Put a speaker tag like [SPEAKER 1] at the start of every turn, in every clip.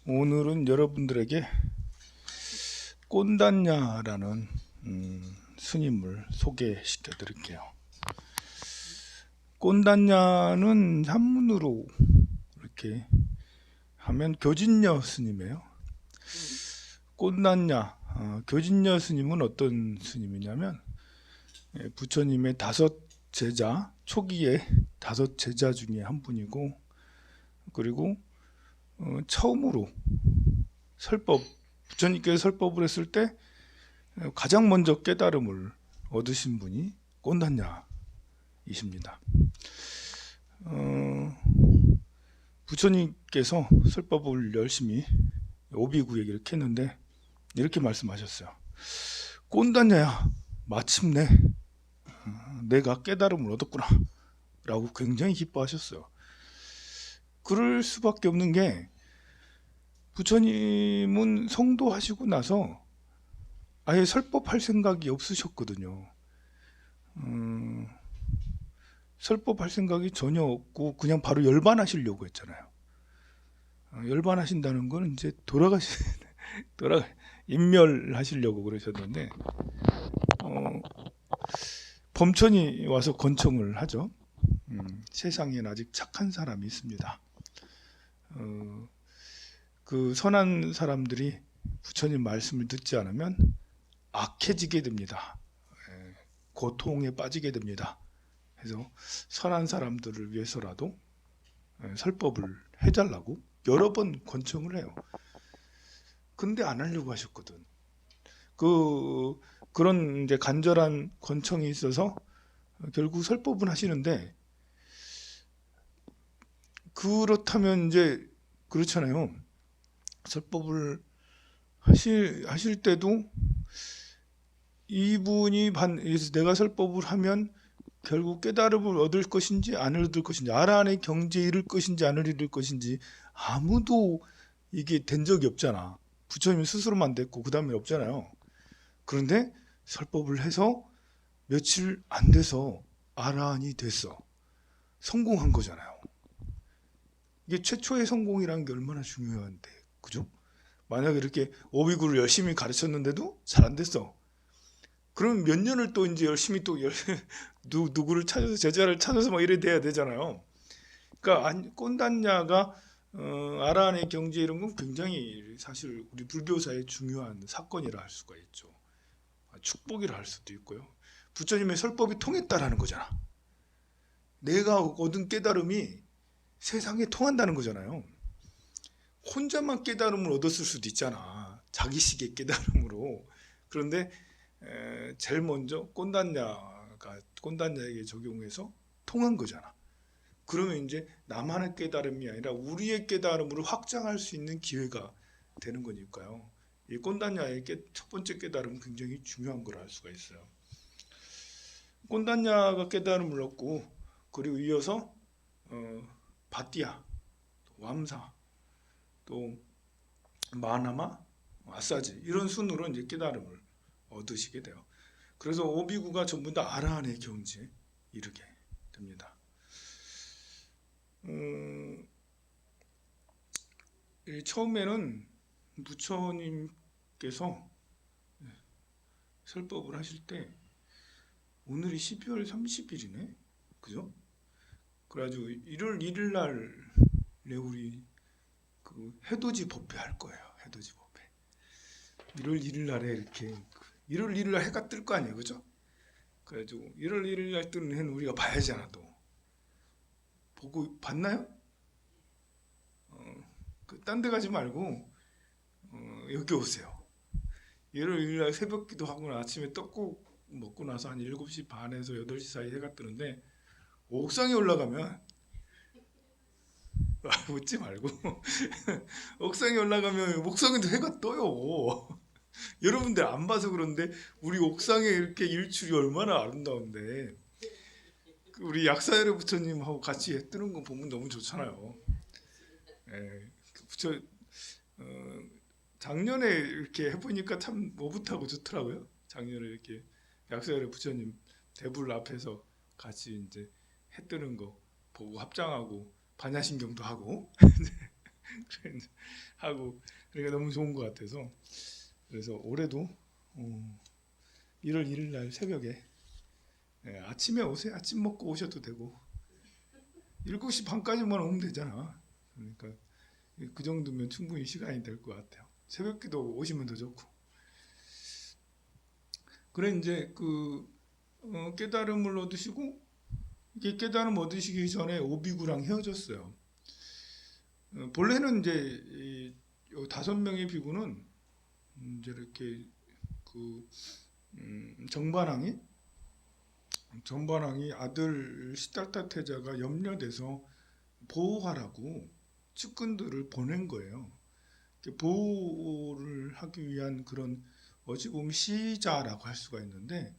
[SPEAKER 1] 오늘은 여러분들에게 꼰단냐라는 스님을 소개시켜 드릴게요. 꼰단냐는 한문으로 이렇게 하면 교진녀 스님이에요. 꼰단냐, 교진녀 스님은 어떤 스님이냐면 부처님의 다섯 제자, 초기의 다섯 제자 중에 한 분이고, 그리고 처음으로 부처님께서 설법을 했을 때 가장 먼저 깨달음을 얻으신 분이 꼰단냐이십니다. 부처님께서 설법을 열심히 오비구에게 이렇게 했는데 이렇게 말씀하셨어요. 꼰단냐야, 마침내 내가 깨달음을 얻었구나 라고 굉장히 기뻐하셨어요. 그럴 수밖에 없는 게, 부처님은 성도하시고 나서 아예 설법할 생각이 없으셨거든요. 설법할 생각이 전혀 없고 그냥 바로 열반하시려고 했잖아요. 열반하신다는 건 이제 인멸하시려고 그러셨는데, 범천이 와서 권청을 하죠. 세상엔 아직 착한 사람이 있습니다. 그 선한 사람들이 부처님 말씀을 듣지 않으면 악해지게 됩니다. 고통에 빠지게 됩니다. 그래서 선한 사람들을 위해서라도 설법을 해달라고 여러 번 권청을 해요. 근데 안 하려고 하셨거든. 그런 이제 간절한 권청이 있어서 결국 설법은 하시는데, 그렇다면 이제 그렇잖아요. 설법을 하실 때도 이분이 내가 설법을 하면 결국 깨달음을 얻을 것인지 안 얻을 것인지, 아라한의 경지에 이를 것인지 안 이를 것인지 아무도 이게 된 적이 없잖아. 부처님 스스로만 됐고 그 다음에 없잖아요. 그런데 설법을 해서 며칠 안 돼서 아라한이 됐어. 성공한 거잖아요. 이게 최초의 성공이라는 게 얼마나 중요한데, 그죠? 만약에 이렇게 오비구를 열심히 가르쳤는데도 잘 안 됐어. 그럼 몇 년을 또 이제 열심히 또 누구를 찾아서, 제자를 찾아서 막 이래 돼야 되잖아요. 그러니까 꼰단냐가 아라한의 경지 이런 건 굉장히 사실 우리 불교사의 중요한 사건이라 할 수가 있죠. 축복이라 할 수도 있고요. 부처님의 설법이 통했다라는 거잖아. 내가 얻은 깨달음이 세상에 통한다는 거잖아요. 혼자만 깨달음을 얻었을 수도 있잖아. 자기식의 깨달음으로. 그런데 제일 먼저 꼰단냐에게 적용해서 통한 거잖아. 그러면 이제 나만의 깨달음이 아니라 우리의 깨달음으로 확장할 수 있는 기회가 되는 거니까요. 이 꼰단냐의 첫 번째 깨달음은 굉장히 중요한 걸 알 수가 있어요. 꼰단냐가 깨달음을 얻고, 그리고 이어서 바띠아, 왬사, 또 마나마, 아사지, 이런 순으로 이제 깨달음을 얻으시게 돼요. 그래서 오비구가 전부 다 아라한의 경지에 이르게 됩니다. 처음에는 부처님께서 설법을 하실 때, 오늘이 12월 30일이네, 그죠? 그래가지고 1월 1일 날 우리 그 해돋이 법회 할 거예요. 해돋이 법회. 1월 1일 날에 이렇게 1월 1일 날 해가 뜰 거 아니에요, 그죠? 그래가지고 1월 1일 날 뜨는 해는 우리가 봐야잖아. 또 보고 봤나요? 딴 데 가지 말고 여기 오세요. 1월 1일 날 새벽 기도하고 아침에 떡국 먹고 나서 한 7시 반에서 8시 사이 해가 뜨는데, 옥상에 올라가면 웃지 말고 옥상에 올라가면 옥상에도 해가 떠요. 여러분들 안 봐서 그런데 우리 옥상에 이렇게 일출이 얼마나 아름다운데, 우리 약사열의 부처님하고 같이 해 뜨는 거 보면 너무 좋잖아요. 예, 작년에 이렇게 해보니까 참 오붓하고 좋더라고요. 작년에 이렇게 약사열의 부처님 대불 앞에서 같이 이제 해 뜨는 거 보고 합장하고 반야신경도 하고 그래 이제 하고 그러니까 너무 좋은 것 같아서 그래서 올해도 1월 1일 날 새벽에 아침에 오세요. 아침 먹고 오셔도 되고 7시 반까지만 오면 되잖아. 그러니까 그 정도면 충분히 시간이 될 것 같아요. 새벽기도 오시면 더 좋고. 그래 이제 깨달음을 얻으시고 이게 깨달음 얻으시기 전에 오비구랑 헤어졌어요. 본래는 이제 이 5명의 비구는 이제 이렇게 그 정반왕이 아들 시달타 태자가 염려돼서 보호하라고 측근들을 보낸 거예요. 보호를 하기 위한 그런 어찌 보면 시자라고 할 수가 있는데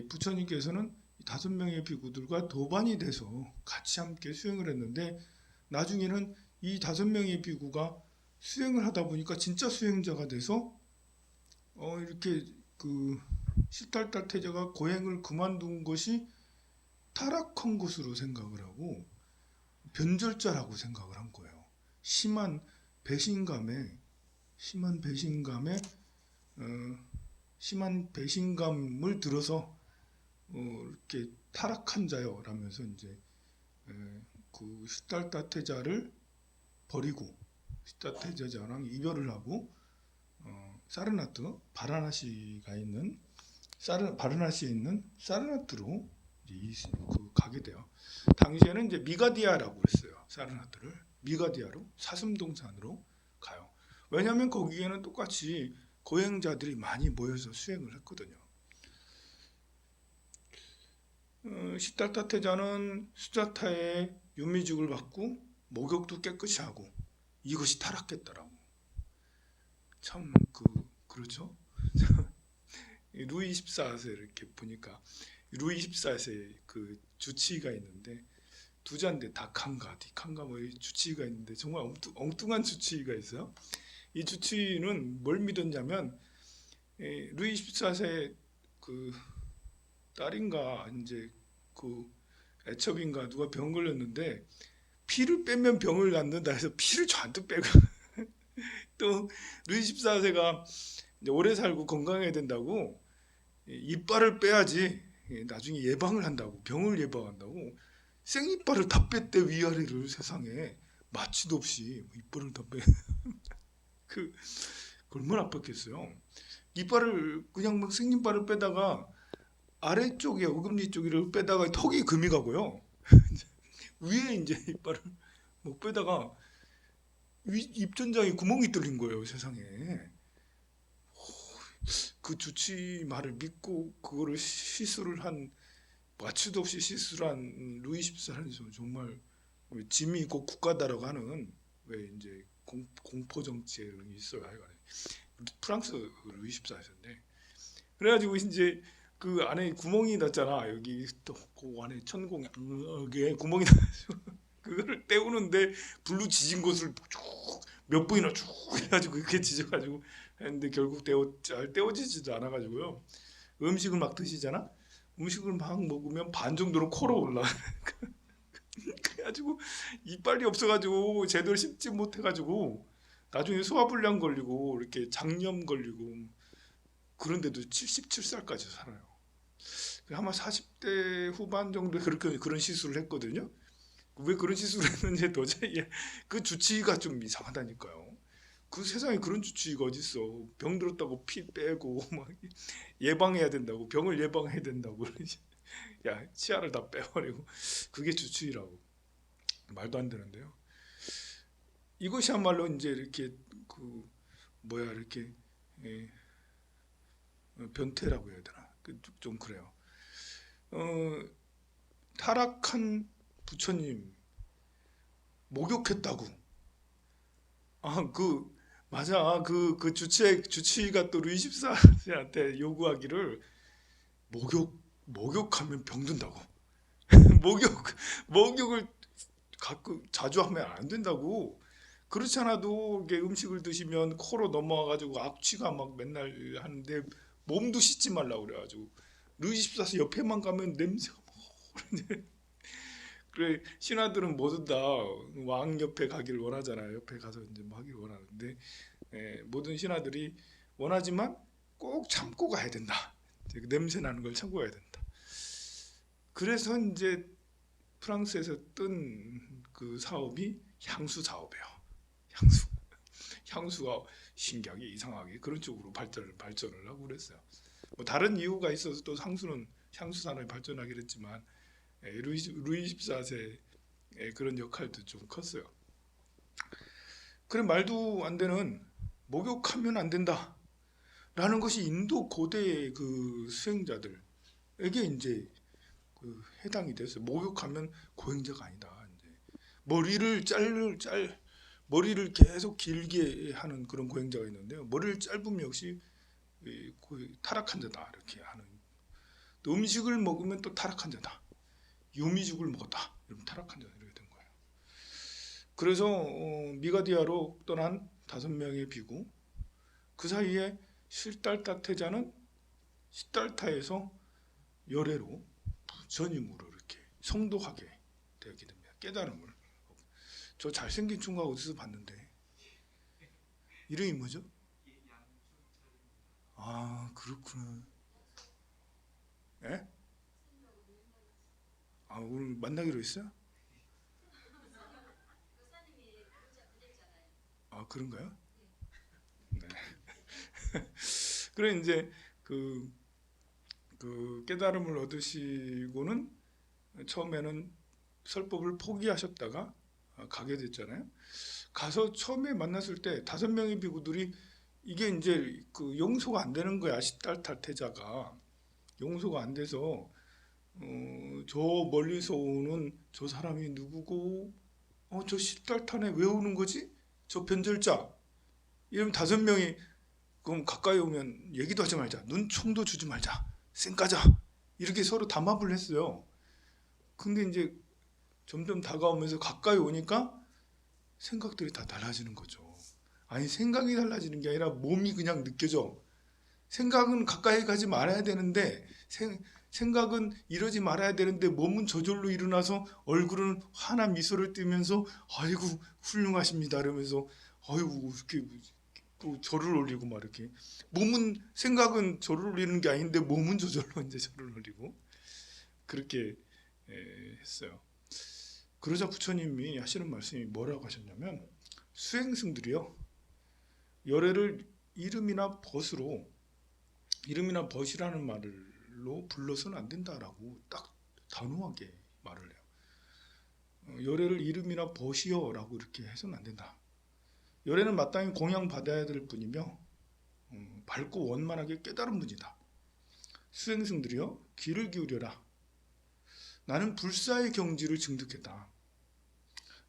[SPEAKER 1] 부처님께서는 5명의 비구들과 도반이 돼서 같이 함께 수행을 했는데 나중에는 이 5명의 비구가 수행을 하다 보니까 진짜 수행자가 돼서 이렇게 시달타 태자가 고행을 그만둔 것이 타락한 것으로 생각을 하고 변절자라고 생각을 한 거예요. 심한 배신감에 심한 배신감을 들어서 이렇게 타락한 자요라면서 이제 시달타 태자를 버리고 시달타 태자랑 이별을 하고 사르나트 바라나시에 있는 사르나트로 가게 돼요. 당시에는 이제 미가디아라고 했어요. 사르나트를 미가디아로 사슴동산으로 가요. 왜냐하면 거기에는 똑같이 고행자들이 많이 모여서 수행을 했거든요. 시달타 태자는 수자타의 윤미죽을 받고 목욕도 깨끗이 하고 이것이 타락했다라고. 참 그렇죠. 루이 14세 이렇게 보니까 루이 14세 그 주치의가 있는데 두자인데 다칸가 디칸가 뭐 주치의가 있는데 정말 엉뚱한 주치의가 있어요. 이 주치의는 뭘 믿었냐면 루이 14세 그 딸인가 이제 애첩인가 누가 병 걸렸는데 피를 빼면 병을 낫는다 해서 피를 잔뜩 빼고 또 루이 14세가 오래 살고 건강해야 된다고 이빨을 빼야지 나중에 예방을 한다고 병을 예방한다고 생이빨을 다 뺐대 위아래를 세상에 마취도 없이 이빨을 다 빼. 얼마나 아팠겠어요. 이빨을 그냥 막 생이빨을 빼다가 아래쪽에 어금니 쪽을 빼다가 턱이 금이 가고요. 위에 이제 이빨을 못 빼다가 입천장에 구멍이 뚫린 거예요 세상에. 그 주치 말을 믿고 그거를 시술을 한 마취도 없이 시술한 루이 14세는 정말 짐이 곧 국가다라고 하는 왜 이제 공포 정치에 있어요. 프랑스 루이 14세인데 그래가지고 이제 그 안에 구멍이 났잖아. 여기 또 그 안에 천공에 구멍이 나가지고 그거를 때우는데 불로 지진 것을 몇 번이나 쭉 해가지고 그렇게 지져가지고 했는데 결국 잘 때워지지도 않아가지고요. 음식을 막 드시잖아. 음식을 막 먹으면 반 정도로 코로 올라. 그래가지고 이빨이 없어가지고 제대로 씹지 못해가지고 나중에 소화불량 걸리고 이렇게 장염 걸리고 그런데도 77살까지 살아요. 아마 40대 후반 정도에 그런 시술을 했거든요. 왜 그런 시술을 했는지 도저히 그 주치의가 좀 이상하다니까요. 그 세상에 그런 주치의가 어딨어. 병 들었다고 피 빼고 막 예방해야 된다고 병을 예방해야 된다고 야 치아를 다 빼버리고 그게 주치의라고 말도 안 되는데요. 이것이야말로 이제 이렇게 이렇게 변태라고 해야 되나 좀 그래요. 타락한 부처님 목욕했다고. 맞아. 주치의가 또 루이 14세한테 요구하기를 목욕하면 병든다고. 목욕을 가끔 자주 하면 안 된다고. 그렇지 않아도 음식을 드시면 코로 넘어와가지고 악취가 막 맨날 하는데 몸도 씻지 말라고 그래가지고 루이 14세 옆에만 가면 냄새가 막 그래 신하들은 모두 다 왕 옆에 가기를 원하잖아요. 옆에 가서 이제 뭐 하기를 원하는데 모든 신하들이 원하지만 꼭 참고 가야 된다. 그 냄새 나는 걸 참고 가야 된다. 그래서 이제 프랑스에서 뜬 그 사업이 향수 사업이에요. 향수. 향수가 신기하게 이상하게 그런 쪽으로 발전을 하고 그랬어요. 뭐 다른 이유가 있어서 또 향수 산업이 발전하긴 했지만 루이 14세의 그런 역할도 좀 컸어요. 그래 말도 안 되는 목욕하면 안 된다 라는 것이 인도 고대의 그 수행자들에게 이제 그 해당이 됐어요. 목욕하면 고행자가 아니다. 이제 머리를 계속 길게 하는 그런 고행자가 있는데요. 머리를 짧으면 역시 타락한 자다 이렇게 하는. 또 음식을 먹으면 또 타락한 자다. 유미죽을 먹었다. 이러면 타락한 자다 이렇게 된 거예요. 그래서 미가디아로 떠난 5명의 비구, 그 사이에 실달타 태자는 시달타에서 열애로 전임으로 이렇게 성도하게 되게 됩니다. 깨달음을. 저 잘생긴 총각 어디서 봤는데 이름이 뭐죠? 아 그렇구나. 예? 아 오늘 만나기로 했어요? 아 그런가요? 네. 그래 이제 그, 그 깨달음을 얻으시고는 처음에는 설법을 포기하셨다가 가게 됐잖아요. 가서 처음에 만났을 때 5명의 비구들이 이게 이제 그 용서가 안 되는 거야. 시달타 태자가 용서가 안 돼서 저 멀리서 오는 저 사람이 누구고 저 시달타네 왜 오는 거지? 저 변절자 이러면 5명이 그럼 가까이 오면 얘기도 하지 말자 눈총도 주지 말자 쌩까자 이렇게 서로 담합을 했어요. 근데 이제 점점 다가오면서 가까이 오니까 생각들이 다 달라지는 거죠. 아니 생각이 달라지는 게 아니라 몸이 그냥 느껴져. 생각은 가까이 가지 말아야 되는데 생각은 이러지 말아야 되는데 몸은 저절로 일어나서 얼굴은 환한 미소를 띠면서 아이고 훌륭하십니다 이러면서 아이고 이렇게 또 절을 올리고 막 이렇게 생각은 절을 올리는 게 아닌데 몸은 저절로 이제 절을 올리고 그렇게 했어요. 그러자 부처님이 하시는 말씀이 뭐라고 하셨냐면 수행승들이요 열애를 이름이나 벗이라는 말로 불러서는 안 된다라고 딱 단호하게 말을 해요. 열애를 이름이나 벗이요 라고 이렇게 해서는 안 된다. 열애는 마땅히 공양받아야 될 뿐이며 밝고 원만하게 깨달은 분이다. 수행승들이여 귀를 기울여라. 나는 불사의 경지를 증득했다.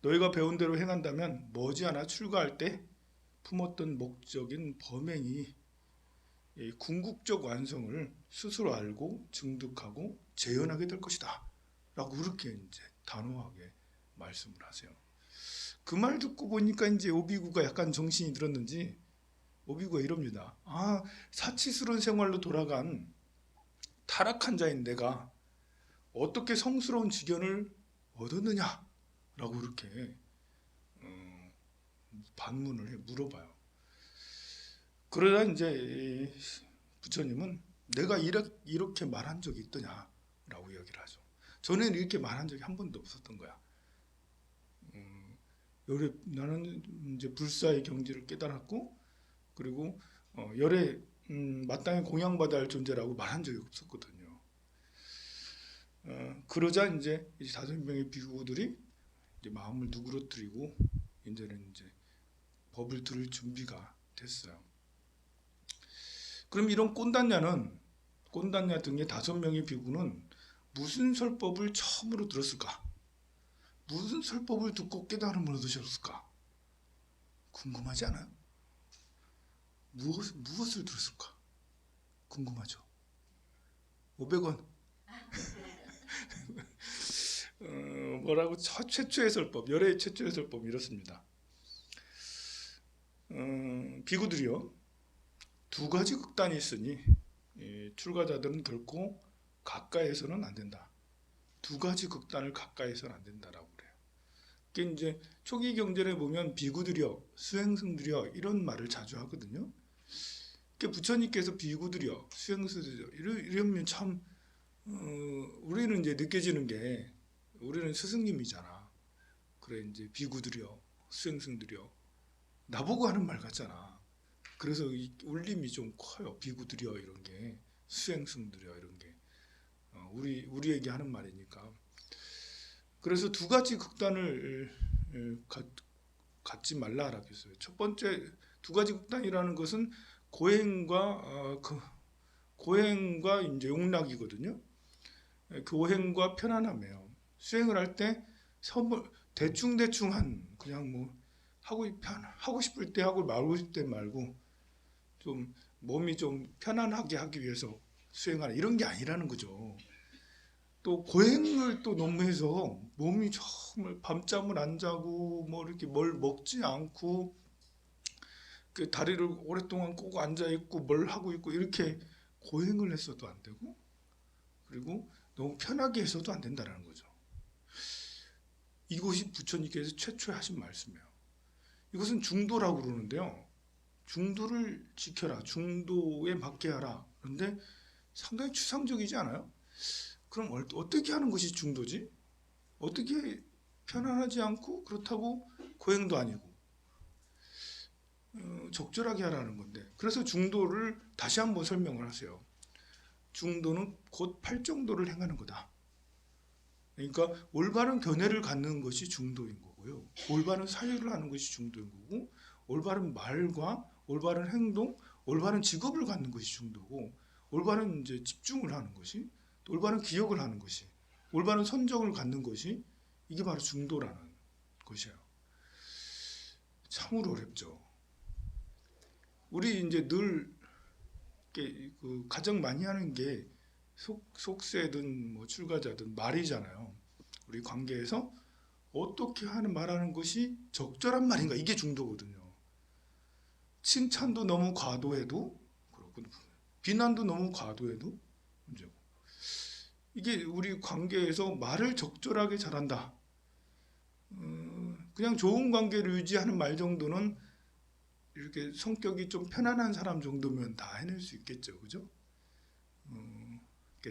[SPEAKER 1] 너희가 배운 대로 행한다면 머지않아 출가할 때 품었던 목적인 범행이 궁극적 완성을 스스로 알고 증득하고 재현하게 될 것이다 라고 그렇게 이제 단호하게 말씀을 하세요. 그 말 듣고 보니까 이제 오비구가 약간 정신이 들었는지 오비구가 이럽니다. 아 사치스러운 생활로 돌아간 타락한 자인 내가 어떻게 성스러운 지견을 얻었느냐 라고 이렇게 반문을 해 물어봐요. 그러다 이제 부처님은 내가 이렇게 말한 적이 있더냐라고 이야기를 하죠. 전에는 이렇게 말한 적이 한 번도 없었던 거야. 나는 이제 불사의 경지를 깨달았고 그리고 열에 마땅히 공양받아야 할 존재라고 말한 적이 없었거든요. 그러자 이제 5명의 비구들이 이제 마음을 누그러뜨리고 이제는 이제 법을 들을 준비가 됐어요. 그럼 이런 꼰단냐 등의 5명의 비구는 무슨 설법을 처음으로 들었을까? 무슨 설법을 듣고 깨달음을 얻으셨을까? 궁금하지 않아요? 무엇을 들었을까? 궁금하죠? 500원. 뭐라고 최초의 설법, 열애의 최초의 설법이 이렇습니다. 비구들이요 2가지 극단이 있으니 출가자들은 결코 가까이에서는 안 된다. 두 가지 극단을 가까이 해서는 안 된다라고 그래요. 그게 이제 초기 경전에 보면 비구들여, 수행승들여 이런 말을 자주 하거든요. 부처님께서 비구들여, 수행승들여 이러면 참 우리는 이제 느껴지는 게 우리는 스승님이잖아. 그래 이제 비구들여, 수행승들여 나보고 하는 말 같잖아. 그래서 이 울림이 좀 커요. 비구들여 이런 게, 수행승들여 이런 게 우리에게 하는 말이니까. 그래서 두 가지 극단을 갖지 말라라고 했어요. 첫 번째 두 가지 극단이라는 것은 고행과 이제 용락이거든요. 고행과 편안함이에요. 수행을 할 때 대충 그냥 뭐 하고 싶을 때 하고 말고 싶을 때 말고 좀 몸이 좀 편안하게 하기 위해서 수행하는 이런 게 아니라는 거죠. 또 고행을 또 너무 해서 몸이 정말 밤잠을 안 자고 뭐 이렇게 뭘 먹지 않고 그 다리를 오랫동안 꼬고 앉아 있고 뭘 하고 있고 이렇게 고행을 했어도 안 되고, 그리고 너무 편하게 해서도 안 된다는 거죠. 이것이 부처님께서 최초에 하신 말씀이에요. 이것은 중도라고 그러는데요. 중도를 지켜라, 중도에 맞게 하라. 그런데 상당히 추상적이지 않아요? 그럼 어떻게 하는 것이 중도지? 어떻게 편안하지 않고 그렇다고 고행도 아니고 적절하게 하라는 건데, 그래서 중도를 다시 한번 설명을 하세요. 중도는 곧 팔정도를 행하는 거다. 그러니까 올바른 견해를 갖는 것이 중도인 거고요. 올바른 사유를 하는 것이 중도인 거고, 올바른 말과 올바른 행동, 올바른 직업을 갖는 것이 중도고, 올바른 이제 집중을 하는 것이, 올바른 기억을 하는 것이, 올바른 선정을 갖는 것이, 이게 바로 중도라는 것이에요. 참으로 어렵죠. 우리 이제 늘 가장 많이 하는 게 속세든 뭐 출가자든 말이잖아요. 우리 관계에서 어떻게 말하는 것이 적절한 말인가, 이게 중도거든요. 칭찬도 너무 과도해도 그렇고, 비난도 너무 과도해도 문제고. 이게 우리 관계에서 말을 적절하게 잘한다. 그냥 좋은 관계를 유지하는 말 정도는 이렇게 성격이 좀 편안한 사람 정도면 다 해낼 수 있겠죠, 그죠?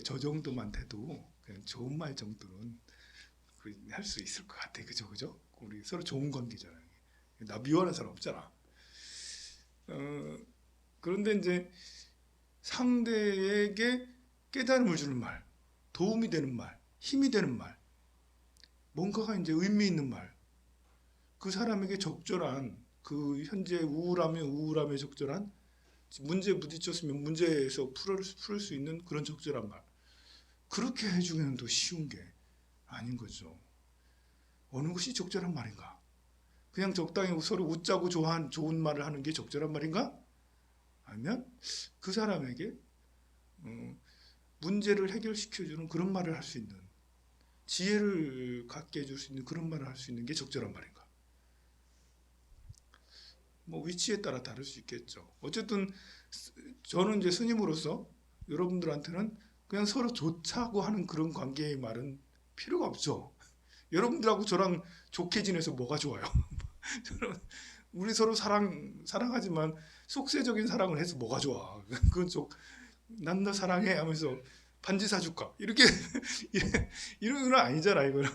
[SPEAKER 1] 저 정도만 돼도 그냥 좋은 말 정도는 할 수 있을 것 같아, 그죠? 우리 서로 좋은 관계잖아요. 나 미워하는 사람 없잖아. 그런데 이제 상대에게 깨달음을 주는 말, 도움이 되는 말, 힘이 되는 말, 뭔가가 이제 의미 있는 말, 그 사람에게 적절한, 그 현재 우울함에 적절한, 문제 부딪혔으면 문제에서 풀을 수 있는 그런 적절한 말, 그렇게 해주면 더 쉬운 게 아닌 거죠. 어느 것이 적절한 말인가? 그냥 적당히 서로 웃자고 좋은 말을 하는 게 적절한 말인가? 아니면 그 사람에게 문제를 해결시켜주는 그런 말을 할 수 있는, 지혜를 갖게 해줄 수 있는 그런 말을 할 수 있는 게 적절한 말인가? 뭐 위치에 따라 다를 수 있겠죠. 어쨌든 저는 이제 스님으로서 여러분들한테는 그냥 서로 좋자고 하는 그런 관계의 말은 필요가 없죠. 여러분들하고 저랑 좋게 지내서 뭐가 좋아요? 우리 서로 사랑하지만 속세적인 사랑을 해서 뭐가 좋아? 그건 난 너 사랑해 하면서 반지 사줄까? 이렇게 이런 건 아니잖아. 이거는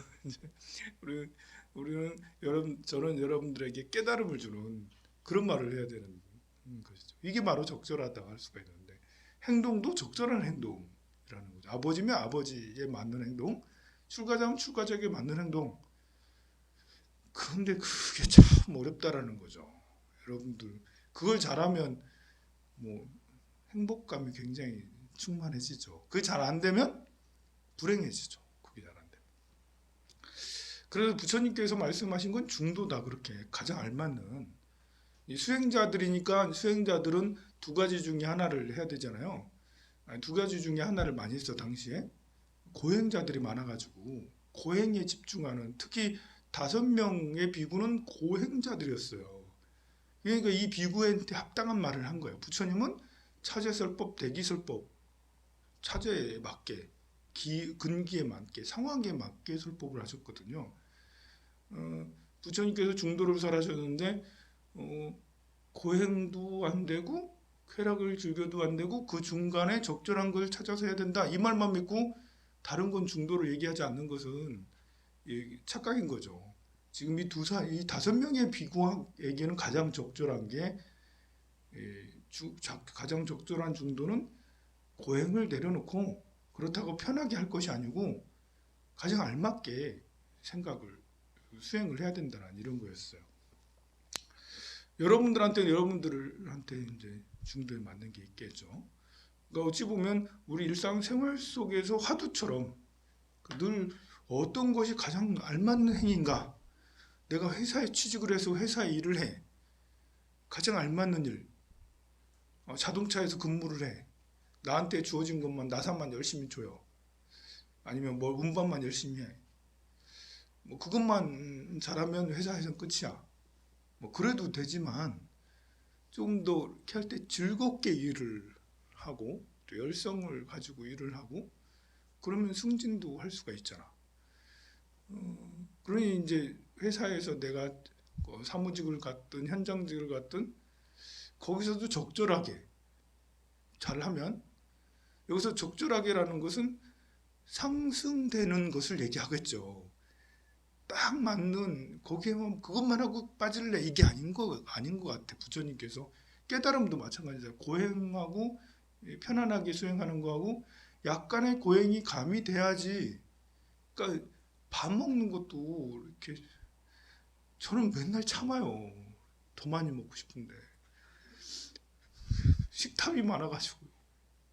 [SPEAKER 1] 저는 여러분들에게 깨달음을 주는 그런 말을 해야 되는 것이죠. 이게 바로 적절하다고 할 수가 있는데, 행동도 적절한 행동이라는 거죠. 아버지면 아버지에 맞는 행동, 출가자면 출가자에게 맞는 행동. 근데 그게 참 어렵다라는 거죠. 여러분들 그걸 잘하면 뭐 행복감이 굉장히 충만해지죠. 그게 잘 안 되면 불행해지죠. 그게 잘 안 되면. 그래서 부처님께서 말씀하신 건 중도다, 그렇게 가장 알맞는. 이 수행자들이니까 수행자들은 두 가지 중에 하나를 해야 되잖아요. 두 가지 중에 하나를 많이 했어 당시에. 고행자들이 많아가지고 고행에 집중하는, 특히 5명의 비구는 고행자들이었어요. 그러니까 이 비구한테 합당한 말을 한 거예요. 부처님은 차제설법, 대기설법, 차제에 맞게 근기에 맞게 상황에 맞게 설법을 하셨거든요. 부처님께서 중도를 설하셨는데 고행도 안 되고 쾌락을 즐겨도 안 되고 그 중간에 적절한 걸 찾아서 해야 된다. 이 말만 믿고 다른 건 중도를 얘기하지 않는 것은 착각인 거죠. 지금 이 5명의 비구에게는 가장 적절한 게 가장 적절한 중도는 고행을 내려놓고 그렇다고 편하게 할 것이 아니고 가장 알맞게 생각을 수행을 해야 된다는 이런 거였어요. 여러분들한테 이제 중도에 맞는 게 있겠죠. 그러니까 어찌 보면 우리 일상생활 속에서 화두처럼 늘 어떤 것이 가장 알맞는 행위인가? 내가 회사에 취직을 해서 회사에 일을 해. 가장 알맞는 일. 자동차에서 근무를 해. 나한테 주어진 것만 나사만 열심히 줘요. 아니면 뭐 운반만 열심히 해. 뭐 그것만 잘하면 회사에서는 끝이야. 뭐 그래도 되지만 좀 더 이렇게 할 때 즐겁게 일을 하고 또 열성을 가지고 일을 하고 그러면 승진도 할 수가 있잖아. 그러니 이제 회사에서 내가 사무직을 갔든 현장직을 갔든 거기서도 적절하게 잘하면 여기서 적절하게라는 것은 상승되는 것을 얘기하겠죠. 딱 맞는 거기에만 그것만 하고 빠질래 이게 아닌 것 같아. 부처님께서 깨달음도 마찬가지다. 고행하고 편안하게 수행하는 거하고 약간의 고행이 가미돼야지. 그러니까 밥 먹는 것도 이렇게 저는 맨날 참아요. 더 많이 먹고 싶은데 식탐이 많아가지고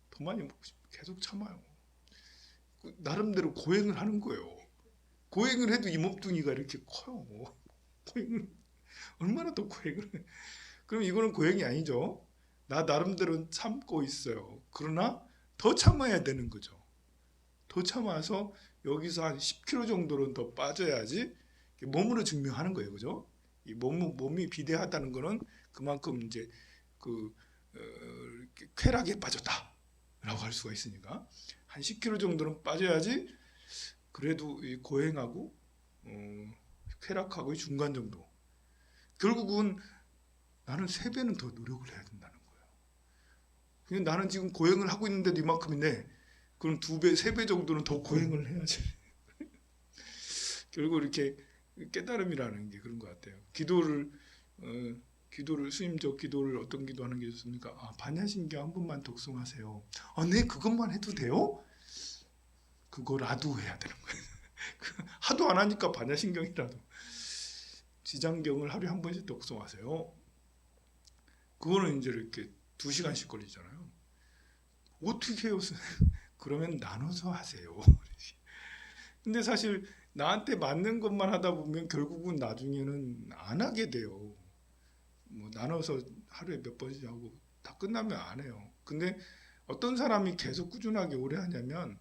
[SPEAKER 1] 더 많이 먹고 싶고 계속 참아요. 나름대로 고행을 하는 거예요. 고행을 해도 이 몸뚱이가 이렇게 커요. 고행을 얼마나 더 고행을 해. 그럼 이거는 고행이 아니죠. 나 나름대로 참고 있어요. 그러나 더 참아야 되는 거죠. 더 참아서 여기서 한 10kg 정도는 더 빠져야지 몸으로 증명하는 거예요. 그죠? 이 몸이 비대하다는 거는 그만큼 이제 쾌락에 빠졌다라고 할 수가 있으니까 한 10kg 정도는 빠져야지 그래도 이 고행하고 쾌락하고의 중간 정도. 결국은 나는 3배는 더 노력을 해야 된다는 거예요. 그냥 나는 지금 고행을 하고 있는데도 이만큼인데 그럼 2배, 3배 정도는 더 고행을 해야지. 결국 이렇게 깨달음이라는 게 그런 것 같아요. 기도를 수임적 기도를 어떤 기도하는 게 좋습니까? 반야신경 한 번만 독송하세요. 네, 그것만 해도 돼요? 그거라도 해야 되는 거예요. 하도 안 하니까 반야신경이라도. 지장경을 하루에 한 번씩 독송하세요. 그거는 이제 이렇게 2시간씩 걸리잖아요. 어떻게 해요? 그러면 나눠서 하세요. 근데 사실 나한테 맞는 것만 하다 보면 결국은 나중에는 안 하게 돼요. 뭐 나눠서 하루에 몇 번씩 하고 다 끝나면 안 해요. 근데 어떤 사람이 계속 꾸준하게 오래 하냐면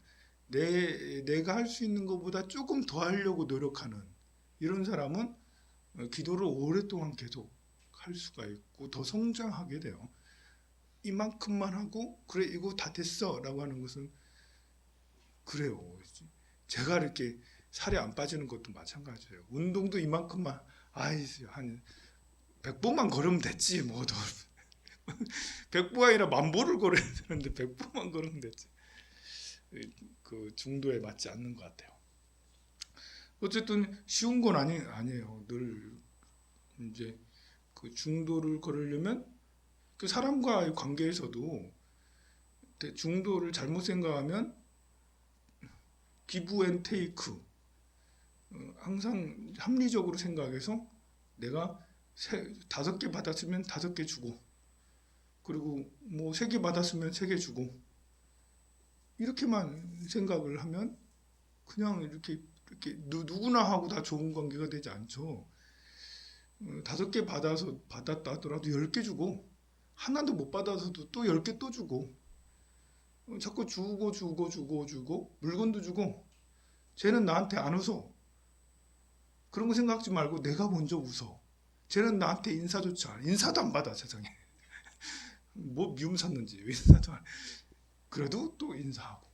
[SPEAKER 1] 내가 할 수 있는 것보다 조금 더 하려고 노력하는 이런 사람은 기도를 오랫동안 계속 할 수가 있고 더 성장하게 돼요. 이만큼만 하고 그래 이거 다 됐어 라고 하는 것은 그래요. 제가 이렇게 살이 안 빠지는 것도 마찬가지예요. 운동도 이만큼만 한 100보만 걸으면 됐지 뭐 더 100보 아니라 1000보를 걸어야 되는데 100보만 걸으면 됐지. 그 중도에 맞지 않는 것 같아요. 어쨌든 쉬운 건 아니에요. 늘 이제 그 중도를 걸으려면 그 사람과의 관계에서도 중도를 잘못 생각하면 기브 앤 테이크 항상 합리적으로 생각해서 내가 5개 받았으면 5개 주고 그리고 뭐 3개 받았으면 3개 주고 이렇게만 생각을 하면 그냥 이렇게 누구나 하고 다 좋은 관계가 되지 않죠. 5개 받았다 하더라도 10개 주고 하나도 못 받아서도 또 10개 또 주고 자꾸 주고 물건도 주고 쟤는 나한테 안 웃어. 그런 거 생각하지 말고 내가 먼저 웃어. 쟤는 나한테 인사조차 안 해. 인사도 안 받아 세상에. 뭐 미움 샀는지 인사도 안 해. 그래도 또 인사하고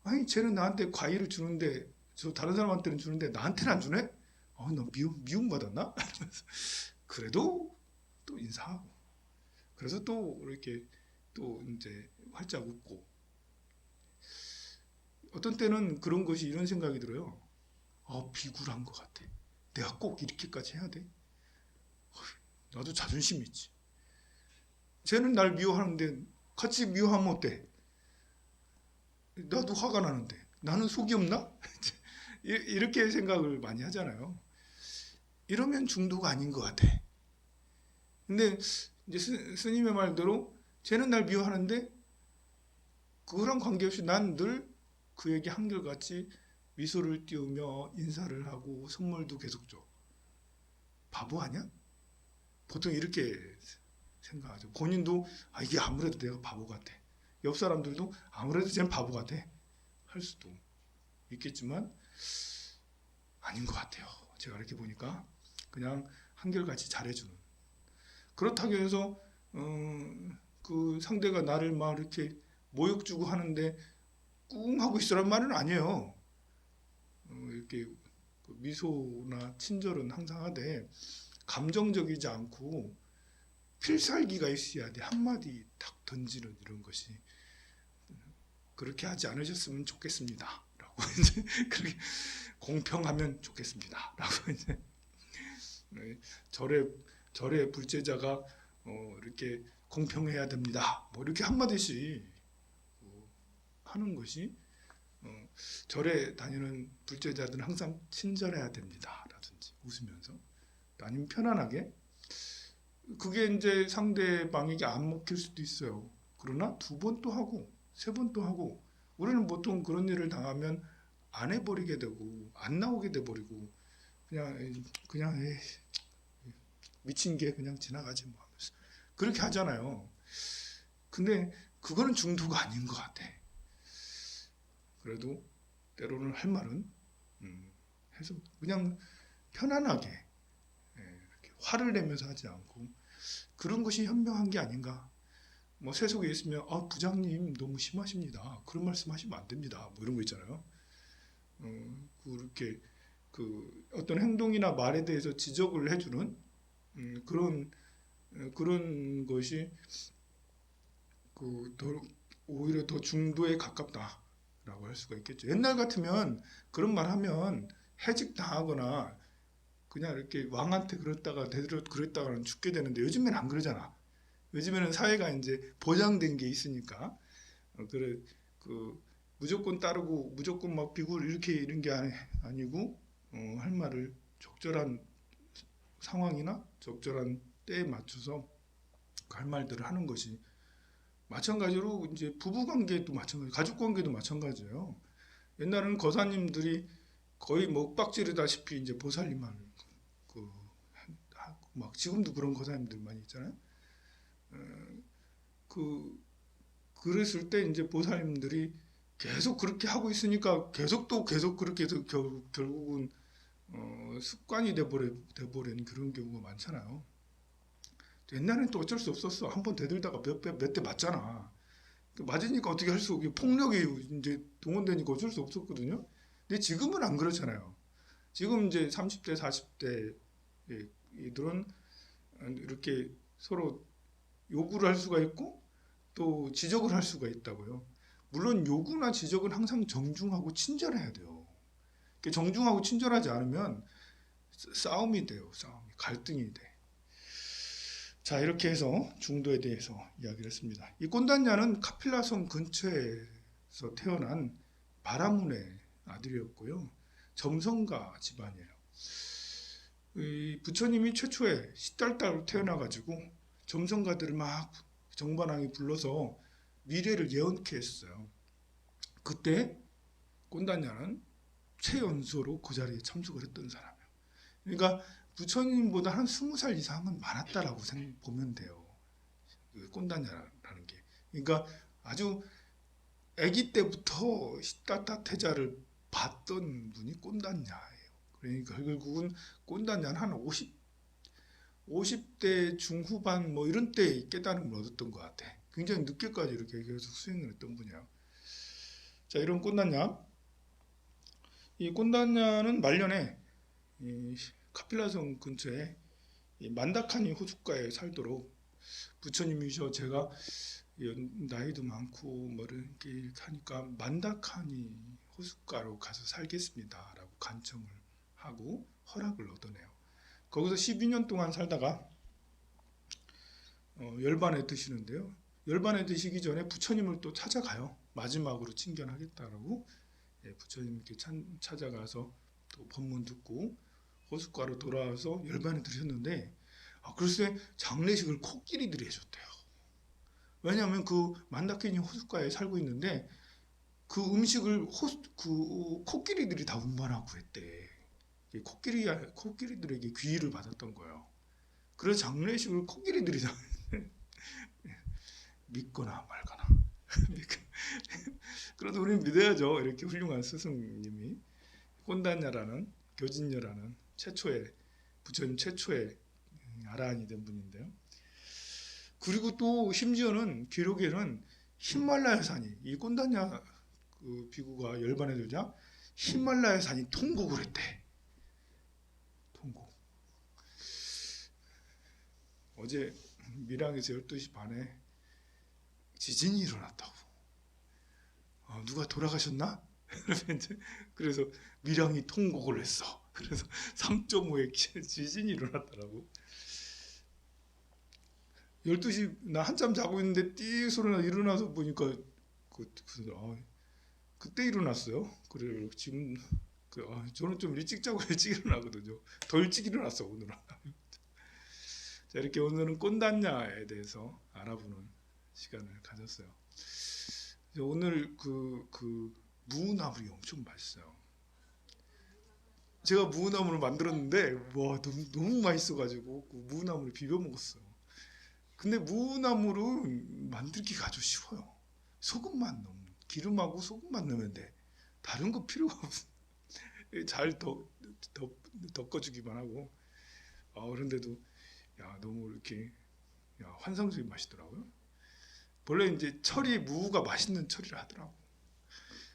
[SPEAKER 1] 아니 쟤는 나한테 과일을 주는데 저 다른 사람한테는 주는데 나한테는 안 주네? 너 미움받았나? 그래도 또 인사하고 그래서 또 이렇게 또 이제 활짝 웃고 어떤 때는 그런 것이 이런 생각이 들어요. 비굴한 것 같아. 내가 꼭 이렇게까지 해야 돼? 나도 자존심이 있지. 쟤는 날 미워하는데 같이 미워하면 어때? 나도 화가 나는데 나는 속이 없나? 이렇게 생각을 많이 하잖아요. 이러면 중도가 아닌 것 같아. 근데 이제 스님의 말대로 쟤는 날 미워하는데 그거랑 관계없이 난 늘 그에게 한결같이 미소를 띄우며 인사를 하고 선물도 계속 줘. 바보 아니야? 보통 이렇게 생각하죠. 본인도 이게 아무래도 내가 바보 같아. 옆 사람들도 아무래도 쟤는 바보 같아. 할 수도 있겠지만 아닌 것 같아요. 제가 이렇게 보니까 그냥 한결같이 잘해주는. 그렇다고 해서 그 상대가 나를 막 이렇게 모욕 주고 하는데 꿍 하고 있으란 말은 아니에요. 이렇게 미소나 친절은 항상 하되 감정적이지 않고 필살기가 있어야 돼. 한마디 탁 던지는 이런 것이 그렇게 하지 않으셨으면 좋겠습니다. 라고 이제 그렇게 공평하면 좋겠습니다. 라고 이제 절의 불제자가 이렇게 공평해야 됩니다. 뭐 이렇게 한마디씩 하는 것이 절에 다니는 불제자들은 항상 친절해야 됩니다. 라든지 웃으면서 아니면 편안하게 그게 이제 상대방에게 안 먹힐 수도 있어요. 그러나 두 번 또 하고 세 번 또 하고 우리는 보통 그런 일을 당하면 안 해버리게 되고 안 나오게 돼버리고 그냥 에이, 미친 게 그냥 지나가지 뭐 하면서 그렇게 하잖아요. 근데 그거는 중도가 아닌 것 같아. 그래도 때로는 할 말은 해서 그냥 편안하게 이렇게 화를 내면서 하지 않고 그런 것이 현명한 게 아닌가. 뭐 세속에 있으면 부장님 너무 심하십니다. 그런 말씀하시면 안 됩니다. 뭐 이런 거 있잖아요. 그렇게 그 어떤 행동이나 말에 대해서 지적을 해주는 그런 것이 오히려 더 중도에 가깝다라고 할 수가 있겠죠. 옛날 같으면 그런 말 하면 해직 당하거나 그냥 이렇게 왕한테 그랬다가 대대로 그랬다가는 죽게 되는데 요즘엔 안 그러잖아. 요즘에는 사회가 이제 보장된 게 있으니까 그래 그 무조건 따르고 무조건 막 비굴 이렇게 이런 게 아니고 할 말을 적절한 상황이나 적절한 때에 맞춰서 그 할 말들을 하는 것이 마찬가지로 이제 부부 관계도 마찬가지, 가족 관계도 마찬가지예요. 옛날에는 거사님들이 거의 뭐 윽박지르다시피 이제 보살님만 막 지금도 그런 거사님들 많이 있잖아요. 그 그랬을 때 이제 보살님들이 계속 그렇게 하고 있으니까 계속 그렇게 해서 결국은 습관이 돼버린 그런 경우가 많잖아요. 옛날에는 또 어쩔 수 없었어. 한번 대들다가 몇 대 맞잖아. 맞으니까 어떻게 할 수 없고 폭력이 이제 동원되니까 어쩔 수 없었거든요. 근데 지금은 안 그렇잖아요. 지금 이제 30대, 40대 이들은 이렇게 서로 요구를 할 수가 있고 또 지적을 할 수가 있다고요. 물론 요구나 지적은 항상 정중하고 친절해야 돼요. 정중하고 친절하지 않으면 싸움이 돼요. 갈등이 돼. 자, 이렇게 해서 중도에 대해서 이야기를 했습니다. 이 꼰단냐는 카필라성 근처에서 태어난 바라문의 아들이었고요. 점성가 집안이에요. 이 부처님이 최초에 시딸딸로 태어나가지고 점성가들을 막 정반왕이 불러서 미래를 예언케 했어요. 그때 꼰단냐는 최연소로 그 자리에 참석을 했던 사람이에요. 그러니까 부처님보다 한 20살 이상은 많았다라고 보면 돼요. 꼰단냐라는 게. 그러니까 아주 아기 때부터 시따따 태자를 봤던 분이 꼰단냐예요. 그러니까 결국은 꼰단냐는 한 50대 중후반 뭐 이런 때 깨달음을 얻었던 것 같아. 굉장히 늦게까지 이렇게 계속 수행을 했던 분이야. 자, 이런 꽃단냐. 이 꽃단냐는 말년에 이 카필라성 근처에 이 만다카니 호숫가에 살도록 부처님이셔 제가 나이도 많고 뭐 이렇게 하니까 만다카니 호숫가로 가서 살겠습니다라고 간청을 하고 허락을 얻어내요. 거기서 12년 동안 살다가 열반에 드시는데요. 열반에 드시기 전에 부처님을 또 찾아가요. 마지막으로 친견하겠다라고 부처님께 찾아가서 또 법문 듣고 호숫가로 돌아와서 열반에 드셨는데 글쎄 장례식을 코끼리들이 해줬대요. 왜냐하면 그 만다케니 호숫가에 살고 있는데 그 음식을 그 코끼리들이 다 운반하고 했대. 코끼리들에게 귀의를 받았던 거예요. 그래서 장례식을 코끼리들이 다 믿거나 말거나. 그래도 우리는 믿어야죠. 이렇게 훌륭한 스승님이 꼰단냐라는 교진녀라는 최초의 부처님 최초의 아라한이 된 분인데요. 그리고 또 심지어는 기록에는 히말라야 산이 이 꼰단냐 그 비구가 열반에 들자 히말라야 산이 통곡을 했대. 통곡. 어제 밀양에서 12시 반에 지진이 일어났다고. 누가 돌아가셨나? 그래서 밀양이 통곡을 했어. 그래서 3.5의 지진이 일어났더라고. 12시 나 한참 자고 있는데 띠 소리나 일어나서 보니까 그때 일어났어요. 그래 지금 저는 좀 일찍 자고 일찍 일어나거든요. 더 일찍 일어났어 오늘은. 자, 이렇게 오늘은 꼰단냐에 대해서 알아보는 시간을 가졌어요. 오늘 그 무나물이 엄청 맛있어요. 제가 무나물을 만들었는데 와 너무 맛있어가지고 그 무나물을 비벼 먹었어요. 근데 무나물은 만들기가 아주 쉬워요. 소금만 넣으면 기름하고 소금만 넣으면 돼. 다른 거 필요가 없어. 잘 덮어주기만 하고. 그런데도 너무 이렇게 환상적인 맛이더라고요. 원래 이제 철이 무가 맛있는 철이라 하더라고.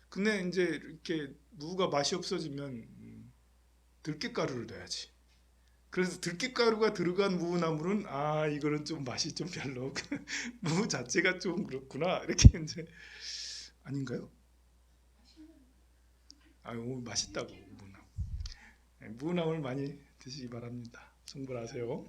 [SPEAKER 1] 근데 이제 이렇게 무가 맛이 없어지면 들깨가루를 넣어야지. 그래서 들깨가루가 들어간 무나물은 이거는 좀 맛이 좀 별로. 무 자체가 좀 그렇구나 이렇게 이제 아닌가요? 오늘 맛있다고 무나물. 무나물 많이 드시기 바랍니다. 충분하세요.